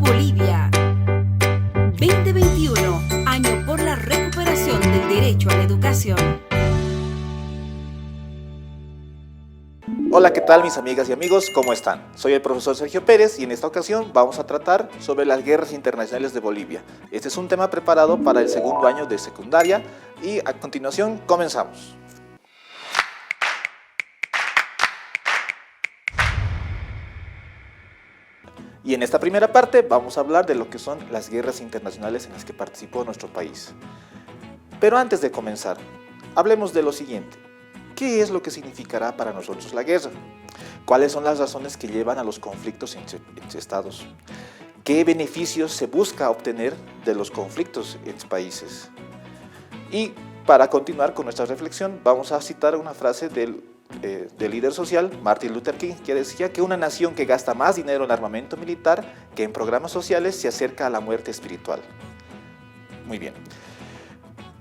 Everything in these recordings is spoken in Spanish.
Bolivia. 2021, año por la recuperación del derecho a la educación. Hola, ¿qué tal mis amigas y amigos? ¿Cómo están? Soy el profesor Sergio Pérez y en esta ocasión vamos a tratar sobre las guerras internacionales de Bolivia. Este es un tema preparado para el segundo año de secundaria y a continuación comenzamos. Y en esta primera parte vamos a hablar de lo que son las guerras internacionales en las que participó nuestro país. Pero antes de comenzar, hablemos de lo siguiente. ¿Qué es lo que significará para nosotros la guerra? ¿Cuáles son las razones que llevan a los conflictos entre estados? ¿Qué beneficios se busca obtener de los conflictos entre países? Y para continuar con nuestra reflexión, vamos a citar una frase del líder social Martin Luther King, que decía que una nación que gasta más dinero en armamento militar que en programas sociales se acerca a la muerte espiritual. Muy bien.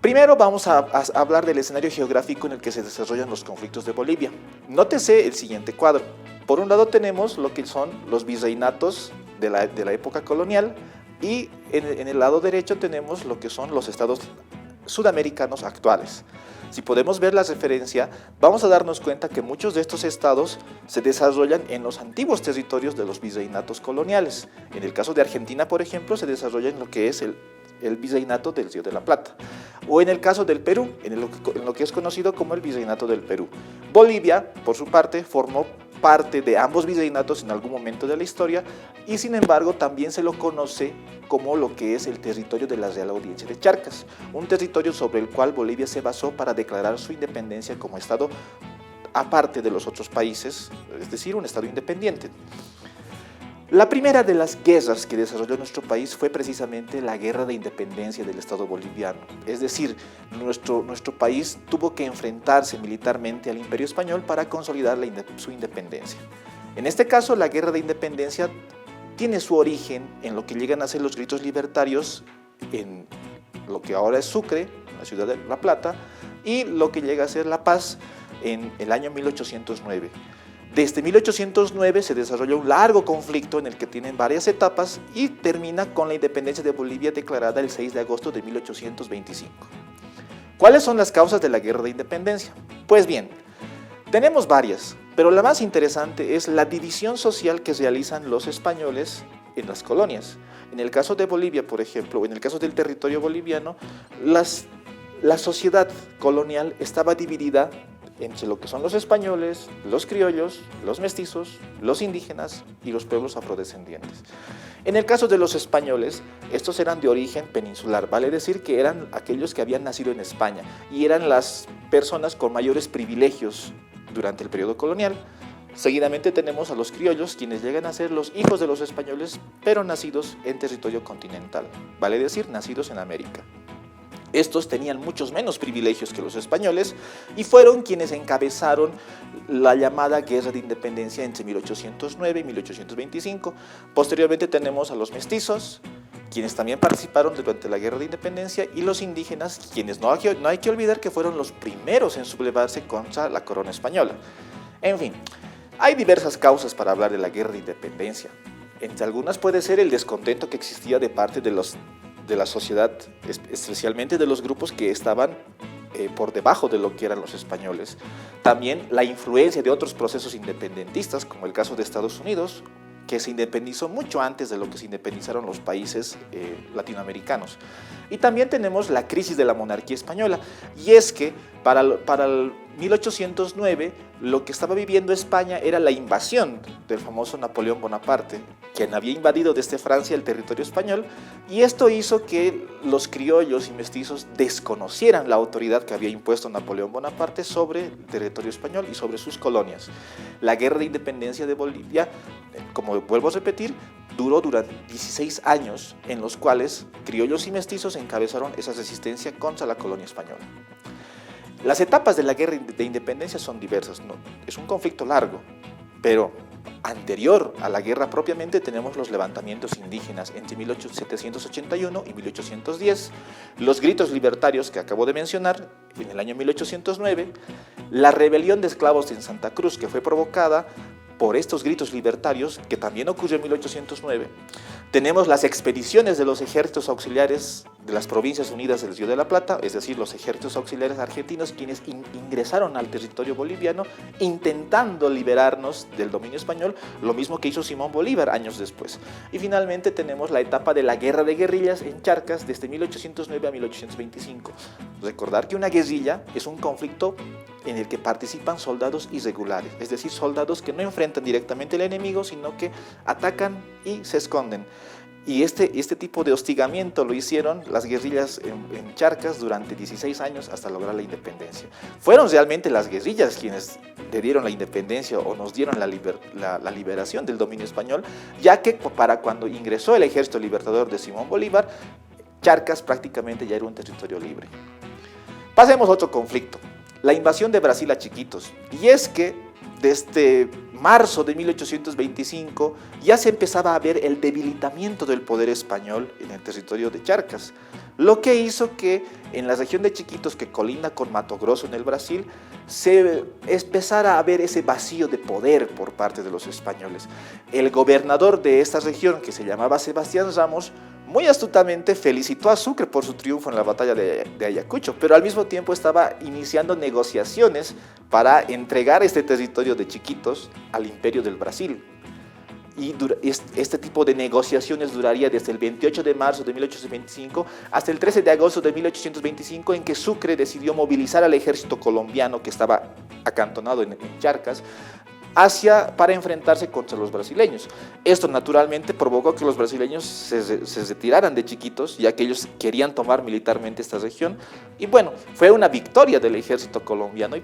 Primero vamos a hablar del escenario geográfico en el que se desarrollan los conflictos de Bolivia. Nótese el siguiente cuadro. Por un lado tenemos lo que son los virreinatos de la época colonial y en el lado derecho tenemos lo que son los estados sudamericanos actuales. Si podemos ver la referencia, vamos a darnos cuenta que muchos de estos estados se desarrollan en los antiguos territorios de los virreinatos coloniales. En el caso de Argentina, por ejemplo, se desarrolla en lo que es el virreinato del Río de la Plata. O en el caso del Perú, en lo que es conocido como el virreinato del Perú. Bolivia, por su parte, formó parte de ambos virreinatos en algún momento de la historia y sin embargo también se lo conoce como lo que es el territorio de la Real Audiencia de Charcas, un territorio sobre el cual Bolivia se basó para declarar su independencia como estado aparte de los otros países, es decir, un estado independiente. La primera de las guerras que desarrolló nuestro país fue precisamente la guerra de independencia del Estado boliviano. Es decir, nuestro país tuvo que enfrentarse militarmente al Imperio Español para consolidar su independencia. En este caso, la guerra de independencia tiene su origen en lo que llegan a ser los gritos libertarios en lo que ahora es Sucre, la ciudad de La Plata, y lo que llega a ser La Paz en el año 1809. Desde 1809 se desarrolla un largo conflicto en el que tienen varias etapas y termina con la independencia de Bolivia declarada el 6 de agosto de 1825. ¿Cuáles son las causas de la guerra de independencia? Pues bien, tenemos varias, pero la más interesante es la división social que realizan los españoles en las colonias. En el caso de Bolivia, por ejemplo, o en el caso del territorio boliviano, la sociedad colonial estaba dividida entre lo que son los españoles, los criollos, los mestizos, los indígenas y los pueblos afrodescendientes. En el caso de los españoles, estos eran de origen peninsular, vale decir que eran aquellos que habían nacido en España y eran las personas con mayores privilegios durante el periodo colonial. Seguidamente tenemos a los criollos, quienes llegan a ser los hijos de los españoles, pero nacidos en territorio continental, vale decir, nacidos en América. Estos tenían muchos menos privilegios que los españoles y fueron quienes encabezaron la llamada Guerra de Independencia entre 1809 y 1825. Posteriormente tenemos a los mestizos, quienes también participaron durante la Guerra de Independencia, y los indígenas, quienes no hay que olvidar que fueron los primeros en sublevarse contra la corona española. En fin, hay diversas causas para hablar de la Guerra de Independencia. Entre algunas puede ser el descontento que existía de parte de la sociedad, especialmente de los grupos que estaban por debajo de lo que eran los españoles. También la influencia de otros procesos independentistas, como el caso de Estados Unidos, que se independizó mucho antes de lo que se independizaron los países latinoamericanos. Y también tenemos la crisis de la monarquía española, y es que para el 1809 lo que estaba viviendo España era la invasión del famoso Napoleón Bonaparte, quien había invadido desde Francia el territorio español, y esto hizo que los criollos y mestizos desconocieran la autoridad que había impuesto Napoleón Bonaparte sobre el territorio español y sobre sus colonias. La guerra de independencia de Bolivia, como vuelvo a repetir, duró durante 16 años en los cuales criollos y mestizos encabezaron esa resistencia contra la colonia española. Las etapas de la guerra de independencia son diversas, ¿no? Es un conflicto largo, pero anterior a la guerra propiamente tenemos los levantamientos indígenas entre 1781 y 1810, los gritos libertarios que acabo de mencionar en el año 1809, la rebelión de esclavos en Santa Cruz, que fue provocada por estos gritos libertarios, que también ocurrió en 1809, tenemos las expediciones de los ejércitos auxiliares de las Provincias Unidas del Río de la Plata, es decir, los ejércitos auxiliares argentinos, quienes ingresaron al territorio boliviano intentando liberarnos del dominio español, lo mismo que hizo Simón Bolívar años después. Y finalmente tenemos la etapa de la guerra de guerrillas en Charcas desde 1809 a 1825. Recordar que una guerrilla es un conflicto en el que participan soldados irregulares, es decir, soldados que no enfrentan directamente al enemigo, sino que atacan y se esconden. Y este tipo de hostigamiento lo hicieron las guerrillas en Charcas durante 16 años hasta lograr la independencia. Fueron realmente las guerrillas quienes le dieron la independencia o nos dieron la liberación del dominio español, ya que para cuando ingresó el Ejército Libertador de Simón Bolívar, Charcas prácticamente ya era un territorio libre. Pasemos a otro conflicto, la invasión de Brasil a Chiquitos. Y es que desde marzo de 1825 ya se empezaba a ver el debilitamiento del poder español en el territorio de Charcas, lo que hizo que en la región de Chiquitos, que colinda con Mato Grosso en el Brasil, se empezara a ver ese vacío de poder por parte de los españoles. El gobernador de esta región, que se llamaba Sebastián Ramos, muy astutamente felicitó a Sucre por su triunfo en la batalla de Ayacucho, pero al mismo tiempo estaba iniciando negociaciones para entregar este territorio de Chiquitos al Imperio del Brasil. Y este tipo de negociaciones duraría desde el 28 de marzo de 1825 hasta el 13 de agosto de 1825, en que Sucre decidió movilizar al ejército colombiano que estaba acantonado en Charcas para enfrentarse contra los brasileños. Esto naturalmente provocó que los brasileños se retiraran de Chiquitos, ya que ellos querían tomar militarmente esta región. Y bueno, fue una victoria del ejército colombiano y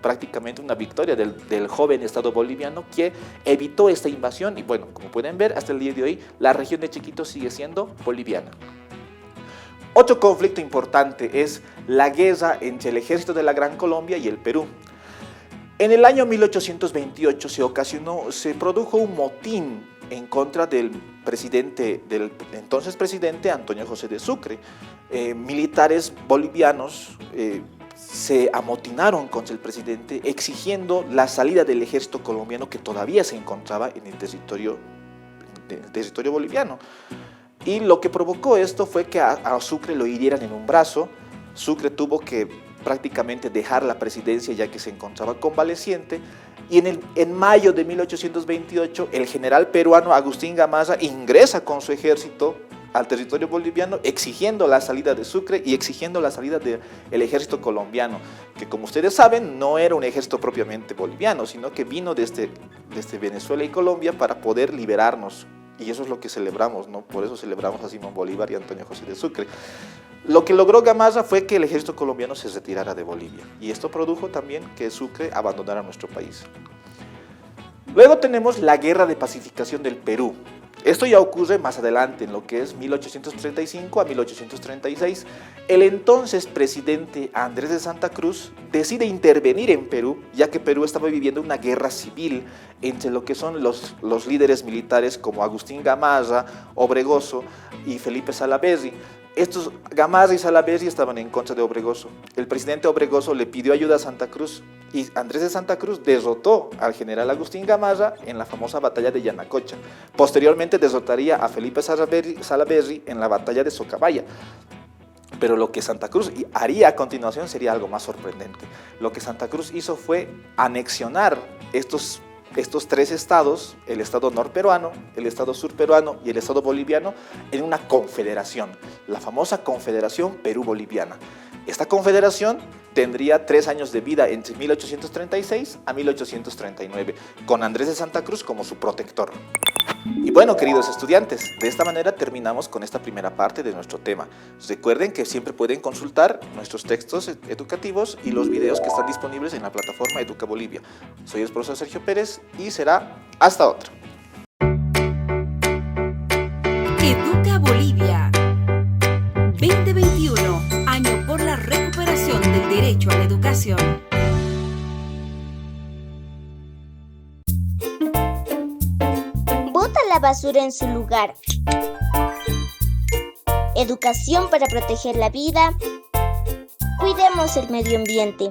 prácticamente una victoria del joven Estado boliviano, que evitó esta invasión. Y bueno, como pueden ver, hasta el día de hoy la región de Chiquitos sigue siendo boliviana. Otro conflicto importante es la guerra entre el ejército de la Gran Colombia y el Perú. En el año 1828 se produjo un motín en contra del entonces presidente Antonio José de Sucre. Militares bolivianos se amotinaron contra el presidente exigiendo la salida del ejército colombiano que todavía se encontraba en el territorio boliviano. Y lo que provocó esto fue que a Sucre lo hirieran en un brazo. Sucre tuvo que prácticamente dejar la presidencia, ya que se encontraba convaleciente, y en mayo de 1828 el general peruano Agustín Gamarra ingresa con su ejército al territorio boliviano exigiendo la salida de Sucre y exigiendo la salida del ejército colombiano, que, como ustedes saben, no era un ejército propiamente boliviano, sino que vino desde Venezuela y Colombia para poder liberarnos. Y eso es lo que celebramos, ¿no? Por eso celebramos a Simón Bolívar y a Antonio José de Sucre. Lo que logró Gamarra fue que el ejército colombiano se retirara de Bolivia, y esto produjo también que Sucre abandonara nuestro país. Luego tenemos la Guerra de Pacificación del Perú. Esto ya ocurre más adelante, en lo que es 1835 a 1836. El entonces presidente Andrés de Santa Cruz decide intervenir en Perú, ya que Perú estaba viviendo una guerra civil entre lo que son los líderes militares como Agustín Gamarra, Obregoso y Felipe Salaverry. Estos Gamarra y Salaverry estaban en contra de Obregoso. El presidente Obregoso le pidió ayuda a Santa Cruz y Andrés de Santa Cruz derrotó al general Agustín Gamarra en la famosa batalla de Yanacocha. Posteriormente derrotaría a Felipe Salaverry en la batalla de Socabaya. Pero lo que Santa Cruz haría a continuación sería algo más sorprendente. Lo que Santa Cruz hizo fue anexionar estos tres estados, el estado norperuano, el estado surperuano y el estado boliviano, en una confederación, la famosa Confederación Perú-Boliviana. Esta confederación tendría 3 años de vida entre 1836 a 1839, con Andrés de Santa Cruz como su protector. Y bueno, queridos estudiantes, de esta manera terminamos con esta primera parte de nuestro tema. Recuerden que siempre pueden consultar nuestros textos educativos y los videos que están disponibles en la plataforma Educa Bolivia. Soy el profesor Sergio Pérez y será hasta otra. Educa Bolivia 2021, año por la recuperación del derecho a la educación. Bota la basura en su lugar. Educación para proteger la vida. Cuidemos el medio ambiente.